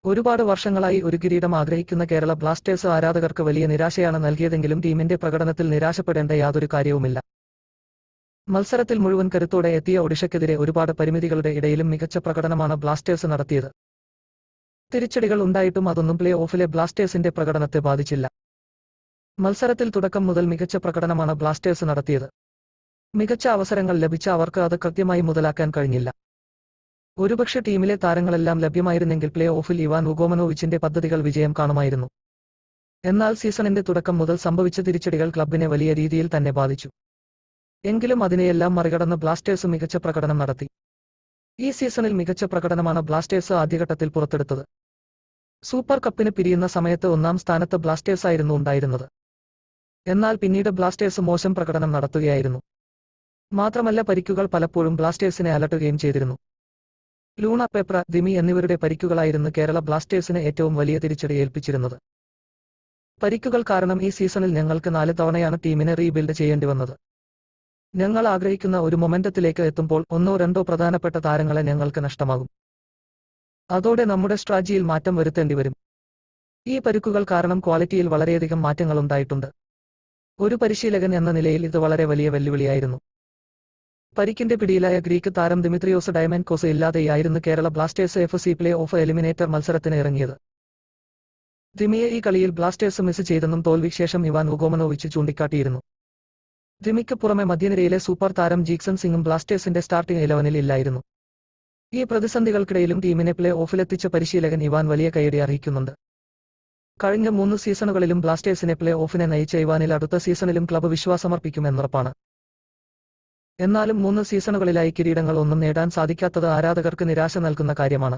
ഒരുപാട് വർഷങ്ങളായി ഒരു കിരീടം ആഗ്രഹിക്കുന്ന കേരള ബ്ലാസ്റ്റേഴ്സ് ആരാധകർക്ക് വലിയ നിരാശയാണ് നൽകിയതെങ്കിലും ടീമിന്റെ പ്രകടനത്തിൽ നിരാശപ്പെടേണ്ട യാതൊരു കാര്യവുമില്ല. മത്സരത്തിൽ മുഴുവൻ കരുത്തോടെ എത്തിയ ഒഡിഷയ്ക്കെതിരെ ഒരുപാട് പരിമിതികളുടെ ഇടയിലും മികച്ച പ്രകടനമാണ് ബ്ലാസ്റ്റേഴ്സ് നടത്തിയത്. തിരിച്ചടികൾ ഉണ്ടായിട്ടും അതൊന്നും പ്ലേ ഓഫിലെ ബ്ലാസ്റ്റേഴ്സിന്റെ പ്രകടനത്തെ ബാധിച്ചില്ല. മത്സരത്തിൽ തുടക്കം മുതൽ മികച്ച പ്രകടനമാണ് ബ്ലാസ്റ്റേഴ്സ് നടത്തിയത്. മികച്ച അവസരങ്ങൾ ലഭിച്ച അവർക്ക് അത് കൃത്യമായി മുതലാക്കാൻ കഴിഞ്ഞില്ല. ഒരുപക്ഷെ ടീമിലെ താരങ്ങളെല്ലാം ലഭ്യമായിരുന്നെങ്കിൽ പ്ലേ ഓഫിൽ ഇവാൻ ഉഗോമനോവിച്ചിന്റെ പദ്ധതികൾ വിജയം കാണുമായിരുന്നു. എന്നാൽ സീസണിന്റെ തുടക്കം മുതൽ സംഭവിച്ച തിരിച്ചടികൾ ക്ലബിനെ വലിയ രീതിയിൽ തന്നെ ബാധിച്ചു. എങ്കിലും അതിനെയെല്ലാം മറികടന്ന് ബ്ലാസ്റ്റേഴ്സ് മികച്ച പ്രകടനം നടത്തി. ഈ സീസണിൽ മികച്ച പ്രകടനമാണ് ബ്ലാസ്റ്റേഴ്സ് ആദ്യഘട്ടത്തിൽ പുറത്തെടുത്തത്. സൂപ്പർ കപ്പിന് പിരിയുന്ന സമയത്ത് ഒന്നാം സ്ഥാനത്ത് ബ്ലാസ്റ്റേഴ്സായിരുന്നു ഉണ്ടായിരുന്നത്. എന്നാൽ പിന്നീട് ബ്ലാസ്റ്റേഴ്സ് മോശം പ്രകടനം നടത്തുകയായിരുന്നു. മാത്രമല്ല പരിക്കുകൾ പലപ്പോഴും ബ്ലാസ്റ്റേഴ്സിനെ അലട്ടുകയും ചെയ്തിരുന്നു. ലൂണ പെപ്ര, ദിമി എന്നിവരുടെ പരിക്കുകളായിരുന്നു കേരള ബ്ലാസ്റ്റേഴ്സിന് ഏറ്റവും വലിയ തിരിച്ചടി ഏൽപ്പിച്ചിരുന്നത്. പരിക്കുകൾ കാരണം ഈ സീസണിൽ ഞങ്ങൾക്ക് 4 തവണയാണ് ടീമിനെ റീബിൽഡ് ചെയ്യേണ്ടി വന്നത്. ഞങ്ങൾ ആഗ്രഹിക്കുന്ന ഒരു മൊമെന്റത്തിലേക്ക് എത്തുമ്പോൾ 1-2 പ്രധാനപ്പെട്ട താരങ്ങളെ ഞങ്ങൾക്ക് നഷ്ടമാകും. അതോടെ നമ്മുടെ സ്ട്രാറ്റജിയിൽ മാറ്റം വരുത്തേണ്ടി വരും. ഈ പരിക്കുകൾ കാരണം ക്വാളിറ്റിയിൽ വളരെയധികം മാറ്റങ്ങളുണ്ടായിട്ടുണ്ട്. ഒരു പരിശീലകൻ എന്ന നിലയിൽ ഇത് വളരെ വലിയ വെല്ലുവിളിയായിരുന്നു. പരിക്കിന്റെ പിടിയിലായ ഗ്രീക്ക് താരം ദിമിത്രിയോസ് ഡയമൻകോസ് ഇല്ലാതെയായിരുന്നു Kerala Blasters FC play off eliminator മത്സരത്തിന് ഇറങ്ങിയത്. ദിമിയെ ഈ കളിയിൽ ബ്ലാസ്റ്റേഴ്സ് മിസ് ചെയ്തെന്നും തോൽവിക്ക് ശേഷം ഇവാൻ ഉഗോമനോവിച്ച് ചൂണ്ടിക്കാട്ടിയിരുന്നു. ദിമിക്ക് പുറമെ മധ്യനിരയിലെ സൂപ്പർ താരം ജീക്സൺ സിംഗും ബ്ലാസ്റ്റേഴ്സിന്റെ സ്റ്റാർട്ടിംഗ് 11-ൽ ഇല്ലായിരുന്നു. ഈ പ്രതിസന്ധികൾക്കിടയിലും ടീമിനെ പ്ലേ ഓഫിലെത്തിച്ച പരിശീലകൻ ഇവാൻ വലിയ കയ്യടി അർഹിക്കുന്നുണ്ട്. കഴിഞ്ഞ 3 സീസണുകളിലും ബ്ലാസ്റ്റേഴ്സിനെ പ്ലേ ഓഫിനെ നയിച്ച ഇവാനിൽ അടുത്ത സീസണിലും ക്ലബ്ബ് വിശ്വാസമർപ്പിക്കുമെന്നുറപ്പാണ്. എന്നാലും 3 സീസണുകളിലായി കിരീടങ്ങൾ ഒന്നും നേടാൻ സാധിക്കാത്തത് ആരാധകർക്ക് നിരാശ നൽകുന്ന കാര്യമാണ്.